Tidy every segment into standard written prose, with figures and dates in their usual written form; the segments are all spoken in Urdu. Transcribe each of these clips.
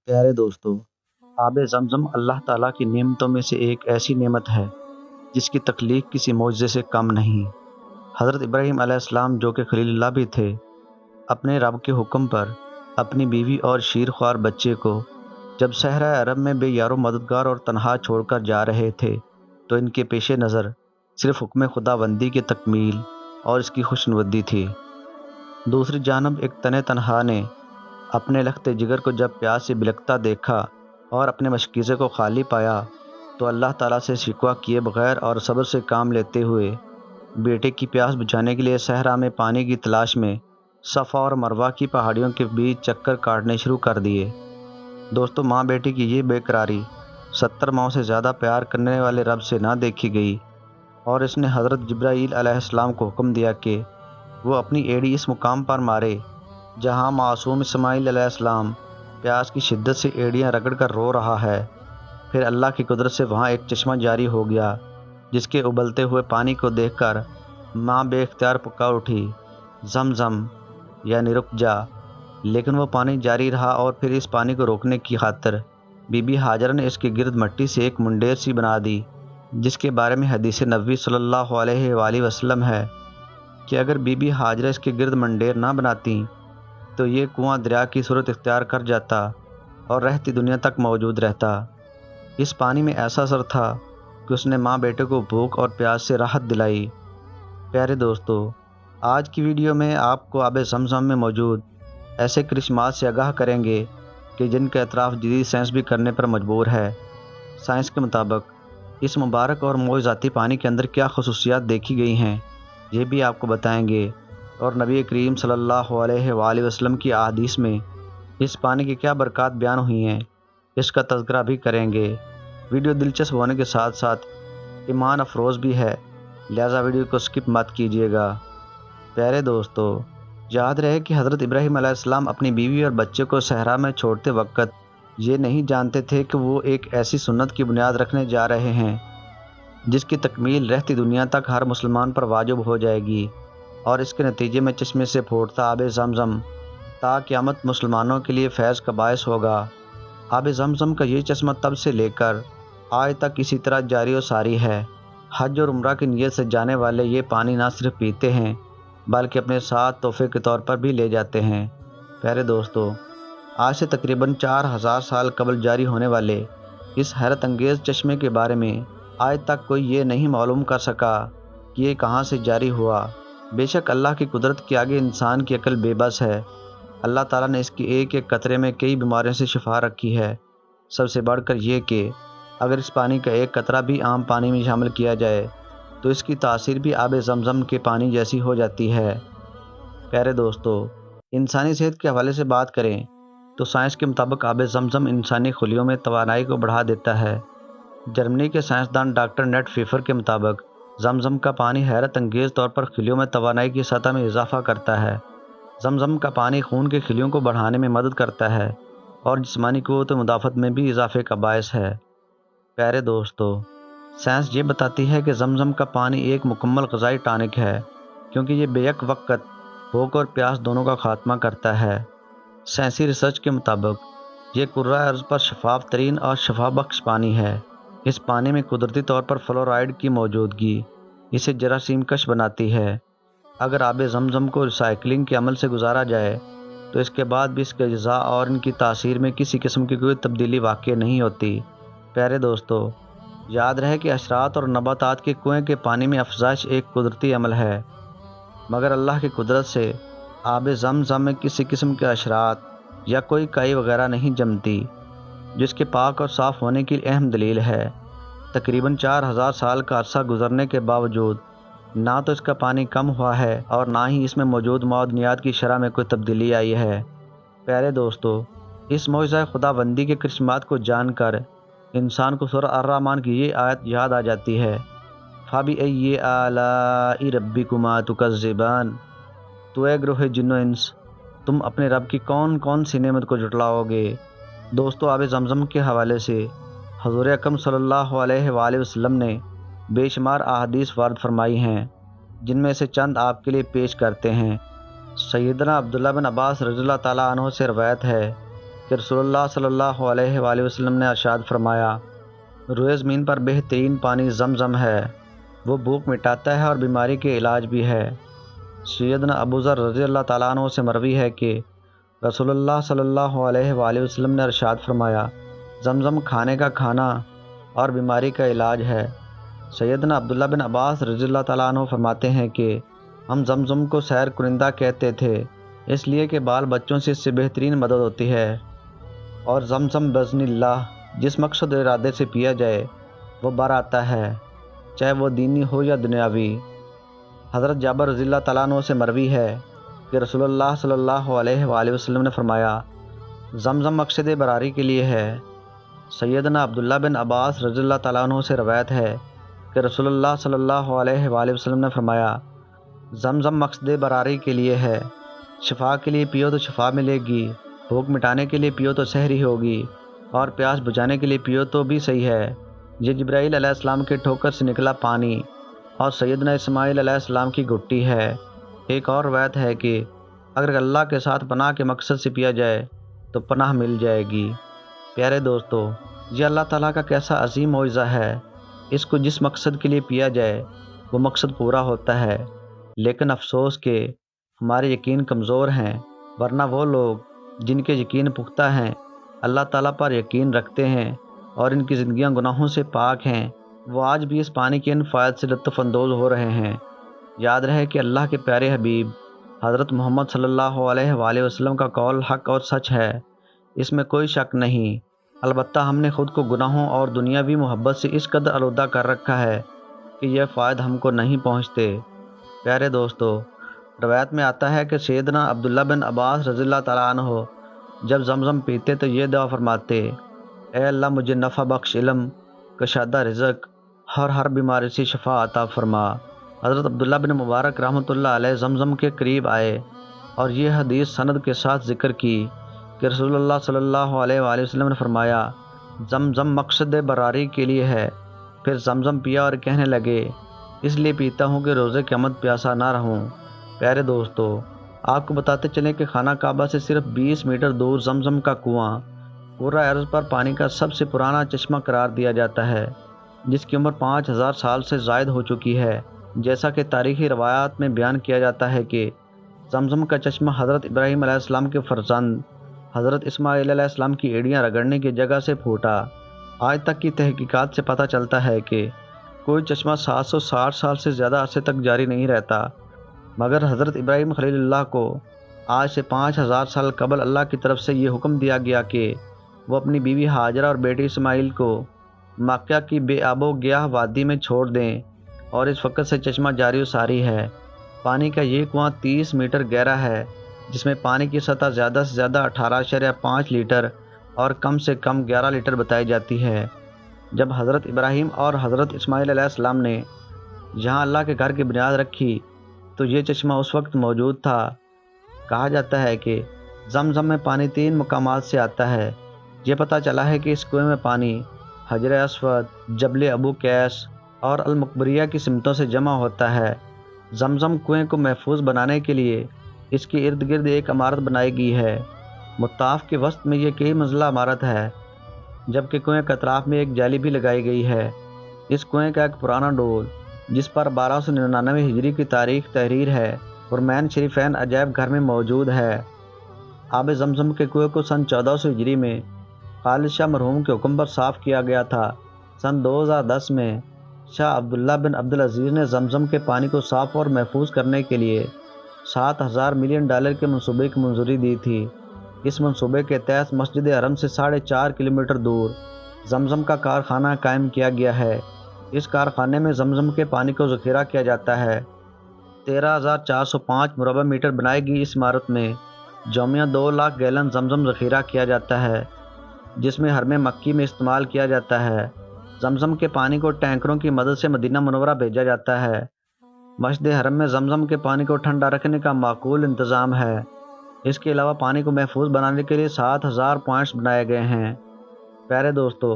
پیارے دوستو، آب زمزم اللہ تعالیٰ کی نعمتوں میں سے ایک ایسی نعمت ہے جس کی تخلیق کسی معجزے سے کم نہیں۔ حضرت ابراہیم علیہ السلام جو کہ خلیل اللہ بھی تھے، اپنے رب کے حکم پر اپنی بیوی اور شیر خوار بچے کو جب صحرائے عرب میں بے یار و مددگار اور تنہا چھوڑ کر جا رہے تھے تو ان کے پیش نظر صرف حکم خدا بندی کی تکمیل اور اس کی خوشنودی تھی۔ دوسری جانب ایک تنہا نے اپنے لخت جگر کو جب پیاس سے بلکتا دیکھا اور اپنے مشکیزے کو خالی پایا تو اللہ تعالیٰ سے شکوہ کیے بغیر اور صبر سے کام لیتے ہوئے بیٹے کی پیاس بجھانے کے لیے صحرا میں پانی کی تلاش میں صفا اور مروہ کی پہاڑیوں کے بیچ چکر کاٹنے شروع کر دیے۔ دوستو، ماں بیٹی کی یہ بے قراری 70 ماؤں سے زیادہ پیار کرنے والے رب سے نہ دیکھی گئی، اور اس نے حضرت جبرائیل علیہ السلام کو حکم دیا کہ وہ اپنی ایڑی اس مقام پر مارے جہاں معصوم اسماعیل علیہ السلام پیاس کی شدت سے ایڑیاں رگڑ کر رو رہا ہے۔ پھر اللہ کی قدرت سے وہاں ایک چشمہ جاری ہو گیا جس کے ابلتے ہوئے پانی کو دیکھ کر ماں بے اختیار پکار اٹھی، زمزم یعنی رک جا۔ لیکن وہ پانی جاری رہا، اور پھر اس پانی کو روکنے کی خاطر بی بی ہاجرہ نے اس کے گرد مٹی سے ایک منڈیر سی بنا دی، جس کے بارے میں حدیث نبوی صلی اللہ علیہ وآلہ وسلم ہے کہ اگر بی بی ہاجرہ اس کے گرد منڈیر نہ بناتی تو یہ کنواں دریا کی صورت اختیار کر جاتا اور رہتی دنیا تک موجود رہتا۔ اس پانی میں ایسا اثر تھا کہ اس نے ماں بیٹے کو بھوک اور پیاس سے راحت دلائی۔ پیارے دوستو، آج کی ویڈیو میں آپ کو آب زمزم میں موجود ایسے کرشمات سے آگاہ کریں گے کہ جن کا اعتراف جدید سائنس بھی کرنے پر مجبور ہے۔ سائنس کے مطابق اس مبارک اور معجزاتی پانی کے اندر کیا خصوصیات دیکھی گئی ہیں، یہ بھی آپ کو بتائیں گے، اور نبی کریم صلی اللہ علیہ وآلہ وسلم کی احادیث میں اس پانی کی کیا برکات بیان ہوئی ہیں، اس کا تذکرہ بھی کریں گے۔ ویڈیو دلچسپ ہونے کے ساتھ ساتھ ایمان افروز بھی ہے، لہٰذا ویڈیو کو سکپ مت کیجیے گا۔ پیارے دوستو، یاد رہے کہ حضرت ابراہیم علیہ السلام اپنی بیوی اور بچے کو صحرا میں چھوڑتے وقت یہ نہیں جانتے تھے کہ وہ ایک ایسی سنت کی بنیاد رکھنے جا رہے ہیں جس کی تکمیل رہتی دنیا تک ہر مسلمان پر واجب ہو جائے گی، اور اس کے نتیجے میں چشمے سے پھوٹتا آب زمزم تا قیامت مسلمانوں کے لیے فیض کا باعث ہوگا۔ آب زمزم کا یہ چشمہ تب سے لے کر آج تک اسی طرح جاری و ساری ہے۔ حج اور عمرہ کی نیت سے جانے والے یہ پانی نہ صرف پیتے ہیں بلکہ اپنے ساتھ تحفے کے طور پر بھی لے جاتے ہیں۔ پیارے دوستو، آج سے تقریباً 4000 سال قبل جاری ہونے والے اس حیرت انگیز چشمے کے بارے میں آج تک کوئی یہ نہیں معلوم کر سکا کہ یہ کہاں سے جاری ہوا۔ بے شک اللہ کی قدرت کے آگے انسان کی عقل بے بس ہے۔ اللہ تعالیٰ نے اس کی ایک ایک قطرے میں کئی بیماریوں سے شفا رکھی ہے، سب سے بڑھ کر یہ کہ اگر اس پانی کا ایک قطرہ بھی عام پانی میں شامل کیا جائے تو اس کی تاثیر بھی آب زمزم کے پانی جیسی ہو جاتی ہے۔ پیارے دوستو، انسانی صحت کے حوالے سے بات کریں تو سائنس کے مطابق آب زمزم انسانی خلیوں میں توانائی کو بڑھا دیتا ہے۔ جرمنی کے سائنسدان ڈاکٹر نیٹ فیفر کے مطابق زمزم کا پانی حیرت انگیز طور پر خلیوں میں توانائی کی سطح میں اضافہ کرتا ہے۔ زمزم کا پانی خون کے خلیوں کو بڑھانے میں مدد کرتا ہے اور جسمانی قوت و مدافعت میں بھی اضافے کا باعث ہے۔ پیارے دوستو، سائنس یہ بتاتی ہے کہ زمزم کا پانی ایک مکمل غذائی ٹانک ہے کیونکہ یہ بیک وقت بھوک اور پیاس دونوں کا خاتمہ کرتا ہے۔ سائنسی ریسرچ کے مطابق یہ کرۂ ارض پر شفاف ترین اور شفا بخش پانی ہے۔ اس پانی میں قدرتی طور پر فلورائڈ کی موجودگی اسے جراثیم کش بناتی ہے۔ اگر آب زمزم کو ریسائکلنگ کے عمل سے گزارا جائے تو اس کے بعد بھی اس کے اجزاء اور ان کی تاثیر میں کسی قسم کی کوئی تبدیلی واقع نہیں ہوتی۔ پیارے دوستو، یاد رہے کہ حشرات اور نباتات کے کنویں کے پانی میں افزائش ایک قدرتی عمل ہے، مگر اللہ کی قدرت سے آب زمزم میں کسی قسم کے حشرات یا کوئی کائی وغیرہ نہیں جمتی، جس کے پاک اور صاف ہونے کی اہم دلیل ہے۔ تقریباً 4000 سال کا عرصہ گزرنے کے باوجود نہ تو اس کا پانی کم ہوا ہے اور نہ ہی اس میں موجود معدنیات کی شرح میں کوئی تبدیلی آئی ہے۔ پیارے دوستو، اس معجزہ خدا بندی کے کرشمات کو جان کر انسان کو سورہ الرحمن کی یہ آیت یاد آ جاتی ہے، فَبِأَيِّ آلَاءِ رَبِّكُمَا تُكَذِّبَانِ۔ تو اے گروہ جن و انس، تم اپنے رب کی کون کون سی نعمت کو جھٹلاؤ گے؟ دوستو، آب زمزم کے حوالے سے حضور اکرم صلی اللہ علیہ وآلہ وسلم نے بے شمار احادیث وارد فرمائی ہیں، جن میں سے چند آپ کے لیے پیش کرتے ہیں۔ سیدنا عبداللہ بن عباس رضی اللہ تعالیٰ عنہ سے روایت ہے کہ رسول اللہ صلی اللہ علیہ وآلہ وسلم نے ارشاد فرمایا، روئے زمین پر بہترین پانی زمزم ہے، وہ بھوک مٹاتا ہے اور بیماری کے علاج بھی ہے۔ سیدنا ابو ذر رضی اللہ تعالیٰ عنہ سے مروی ہے کہ رسول اللہ صلی اللہ علیہ وآلہ وسلم نے ارشاد فرمایا، زمزم کھانے کا کھانا اور بیماری کا علاج ہے۔ سیدنا عبداللہ بن عباس رضی اللہ تعالیٰ عنہ فرماتے ہیں کہ ہم زمزم کو سیر کنندہ کہتے تھے، اس لیے کہ بال بچوں سے اس سے بہترین مدد ہوتی ہے، اور زمزم بإذن اللہ جس مقصد و ارادے سے پیا جائے وہ بر آتا ہے، چاہے وہ دینی ہو یا دنیاوی۔ حضرت جابر رضی اللہ تعالیٰ عنہ سے مروی ہے کہ رسول اللہ صلی اللہ علیہ وآلہ وسلم نے فرمایا، زمزم مقصد براری کے لیے ہے۔ سیدنا عبداللہ بن عباس رضی اللہ تعالیٰ عنہ سے روایت ہے کہ رسول اللہ صلی اللہ علیہ وآلہ وسلم نے فرمایا، زمزم مقصد براری کے لیے ہے، شفا کے لیے پیو تو شفا ملے گی، بھوک مٹانے کے لیے پیو تو سحری ہوگی، اور پیاس بجھانے کے لیے پیو تو بھی صحیح ہے۔ یہ جبرائیل علیہ السلام کے ٹھوکر سے نکلا پانی اور سیدنا اسماعیل علیہ السلام کی گھٹی ہے۔ ایک اور روایت ہے کہ اگر اللہ کے ساتھ پناہ کے مقصد سے پیا جائے تو پناہ مل جائے گی۔ پیارے دوستو، یہ اللہ تعالیٰ کا کیسا عظیم معجزہ ہے، اس کو جس مقصد کے لیے پیا جائے وہ مقصد پورا ہوتا ہے، لیکن افسوس کہ ہمارے یقین کمزور ہیں، ورنہ وہ لوگ جن کے یقین پختہ ہیں، اللہ تعالیٰ پر یقین رکھتے ہیں اور ان کی زندگیاں گناہوں سے پاک ہیں، وہ آج بھی اس پانی کے ان فوائد سے لطف اندوز ہو رہے ہیں۔ یاد رہے کہ اللہ کے پیارے حبیب حضرت محمد صلی اللہ علیہ وآلہ وسلم کا قول حق اور سچ ہے، اس میں کوئی شک نہیں۔ البتہ ہم نے خود کو گناہوں اور دنیاوی محبت سے اس قدر آلودہ کر رکھا ہے کہ یہ فوائد ہم کو نہیں پہنچتے۔ پیارے دوستو، روایت میں آتا ہے کہ سیدنا عبداللہ بن عباس رضی اللہ تعالیٰ عنہ جب زمزم پیتے تو یہ دعا فرماتے، اے اللہ مجھے نفع بخش علم، کشادہ رزق اور ہر بیماری سے شفا عطا فرما۔ حضرت عبداللہ بن مبارک رحمۃ اللہ علیہ زمزم کے قریب آئے اور یہ حدیث سند کے ساتھ ذکر کی کہ رسول اللہ صلی اللہ علیہ وآلہ وسلم نے فرمایا، زمزم مقصد براری کے لیے ہے۔ پھر زمزم پیا اور کہنے لگے، اس لیے پیتا ہوں کہ روزے قیامت پیاسا نہ رہوں۔ پیارے دوستو، آپ کو بتاتے چلیں کہ خانہ کعبہ سے صرف 20 میٹر دور زمزم کا کنواں کرۂ ارض پر پانی کا سب سے پرانا چشمہ قرار دیا جاتا ہے، جس کی عمر 5000 سال سے زائد ہو چکی ہے۔ جیسا کہ تاریخی روایات میں بیان کیا جاتا ہے کہ زمزم کا چشمہ حضرت ابراہیم علیہ السلام کے فرزند حضرت اسماعیل علیہ السلام کی ایڑیاں رگڑنے کی جگہ سے پھوٹا۔ آج تک کی تحقیقات سے پتہ چلتا ہے کہ کوئی چشمہ 760 سال سے زیادہ عرصے تک جاری نہیں رہتا، مگر حضرت ابراہیم خلیل اللہ کو آج سے 5000 سال قبل اللہ کی طرف سے یہ حکم دیا گیا کہ وہ اپنی بیوی ہاجرہ اور بیٹی اسماعیل کو مکہ کی بے آب و گیاہ وادی میں چھوڑ دیں، اور اس وقت سے چشمہ جاری و ساری ہے۔ پانی کا یہ کنواں 30 میٹر گہرا ہے، جس میں پانی کی سطح زیادہ سے زیادہ 18.5 لیٹر اور کم سے کم 11 لیٹر بتائی جاتی ہے۔ جب حضرت ابراہیم اور حضرت اسماعیل علیہ السلام نے یہاں اللہ کے گھر کی بنیاد رکھی تو یہ چشمہ اس وقت موجود تھا۔ کہا جاتا ہے کہ زمزم میں پانی 3 مقامات سے آتا ہے۔ یہ پتہ چلا ہے کہ اس کنویں میں پانی حجر اسود، جبل ابو قیس اور المقبریہ کی سمتوں سے جمع ہوتا ہے۔ زمزم کنویں کو محفوظ بنانے کے لیے اس کے ارد گرد ایک عمارت بنائی گئی ہے۔ مطاف کے وسط میں یہ کئی منزلہ عمارت ہے، جبکہ کنویں کے اطراف میں ایک جالی بھی لگائی گئی ہے۔ اس کنویں کا ایک پرانا ڈول جس پر 1299 ہجری کی تاریخ تحریر ہے، حرمین شریفین عجائب گھر میں موجود ہے۔ آب زمزم کے کنویں کو سن 1400 ہجری میں خالد شاہ مرحوم کے حکم پر صاف کیا گیا تھا۔ سن 2010 میں شاہ عبداللہ بن عبدالعزیز نے زمزم کے پانی کو صاف اور محفوظ کرنے کے لیے $7000 ملین کے منصوبے کی منظوری دی تھی۔ اس منصوبے کے تحت مسجد حرم سے 4.5 کلومیٹر دور زمزم کا کارخانہ قائم کیا گیا ہے۔ اس کارخانے میں زمزم کے پانی کو ذخیرہ کیا جاتا ہے۔ 13,405 مربع میٹر بنائی گئی اس عمارت میں یومیہ 2 لاکھ گیلن زمزم ذخیرہ کیا جاتا ہے، جس میں حرم مکی میں استعمال کیا جاتا ہے۔ زمزم کے پانی کو ٹینکروں کی مدد سے مدینہ منورہ بھیجا جاتا ہے۔ مسجد حرم میں زمزم کے پانی کو ٹھنڈا رکھنے کا معقول انتظام ہے۔ اس کے علاوہ پانی کو محفوظ بنانے کے لیے 7000 پوائنٹس بنائے گئے ہیں۔ پیارے دوستو،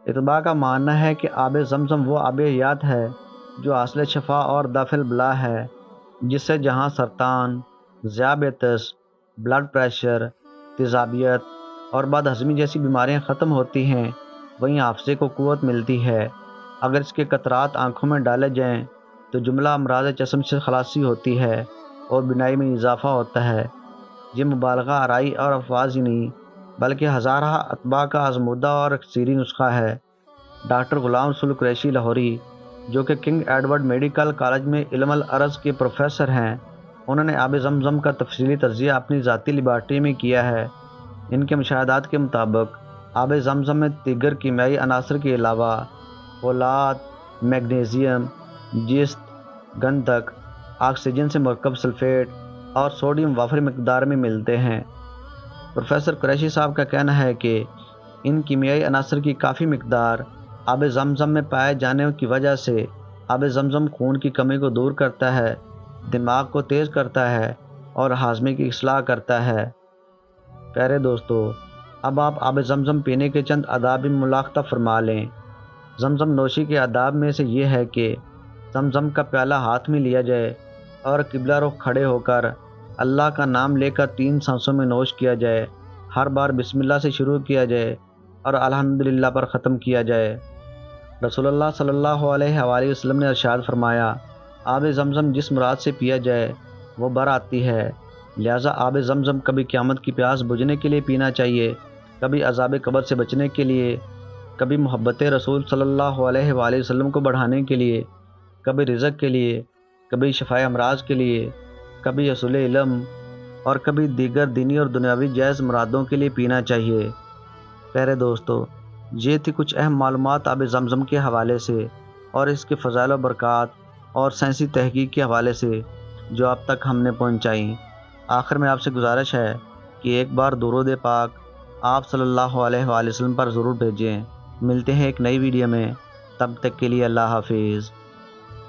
اتباع کا ماننا ہے کہ آب زمزم وہ آب حیات ہے جو حاصل شفا اور دفع البلا ہے، جس سے جہاں سرطان، ذیابیطس، بلڈ پریشر، تیزابیت اور بد ہضمی جیسی بیماریاں ختم ہوتی ہیں، وہیں حافظے کو قوت ملتی ہے۔ اگر اس کے قطرات آنکھوں میں ڈالے جائیں تو جملہ امراض چشم سے خلاصی ہوتی ہے اور بینائی میں اضافہ ہوتا ہے۔ یہ مبالغہ آرائی اور افواج ہی نہیں بلکہ ہزارہ اتباع کا آزمودہ اور اکثیری نسخہ ہے۔ ڈاکٹر غلام رسول قریشی لاہوری، جو کہ کنگ ایڈورڈ میڈیکل کالج میں علم العرض کے پروفیسر ہیں، انہوں نے آب زمزم کا تفصیلی تجزیہ اپنی ذاتی لیبارٹری میں کیا ہے۔ ان کے مشاہدات کے مطابق آب زمزم میں دیگر کیمیائی عناصر کے علاوہ فولاد، میگنیزیم، جست، گندھک، آکسیجن سے مرکب سلفیٹ اور سوڈیم وافر مقدار میں ملتے ہیں۔ پروفیسر قریشی صاحب کا کہنا ہے کہ ان کیمیائی عناصر کی کافی مقدار آب زمزم میں پائے جانے کی وجہ سے آب زمزم خون کی کمی کو دور کرتا ہے، دماغ کو تیز کرتا ہے اور ہاضمے کی اصلاح کرتا ہے۔ پیارے دوستو، اب آپ آب زمزم پینے کے چند آداب بھی ملاحظہ فرما لیں۔ زمزم نوشی کے آداب میں سے یہ ہے کہ زمزم کا پیالہ ہاتھ میں لیا جائے اور قبلہ رخ کھڑے ہو کر اللہ کا نام لے کر 3 سانسوں میں نوش کیا جائے۔ ہر بار بسم اللہ سے شروع کیا جائے اور الحمدللہ پر ختم کیا جائے۔ رسول اللہ صلی اللہ علیہ وآلہ وسلم نے ارشاد فرمایا، آب زمزم جس مراد سے پیا جائے وہ بر آتی ہے، لہٰذا آب زمزم کبھی قیامت کی پیاس بجھنے کے لیے پینا چاہیے، کبھی عذاب قبر سے بچنے کے لیے، کبھی محبت رسول صلی اللہ علیہ وآلہ وسلم کو بڑھانے کے لیے، کبھی رزق کے لیے، کبھی شفاء امراض کے لیے، کبھی حصول علم اور کبھی دیگر دینی اور دنیاوی جائز مرادوں کے لیے پینا چاہیے۔ پیارے دوستو، یہ تھی کچھ اہم معلومات آب زمزم کے حوالے سے اور اس کے فضائل و برکات اور سائنسی تحقیق کے حوالے سے جو اب تک ہم نے پہنچائیں۔ آخر میں آپ سے گزارش ہے کہ ایک بار درود پاک آپ صلی اللہ علیہ وآلہ وسلم پر ضرور بھیجیں۔ ملتے ہیں ایک نئی ویڈیو میں، تب تک کے لیے اللہ حافظ۔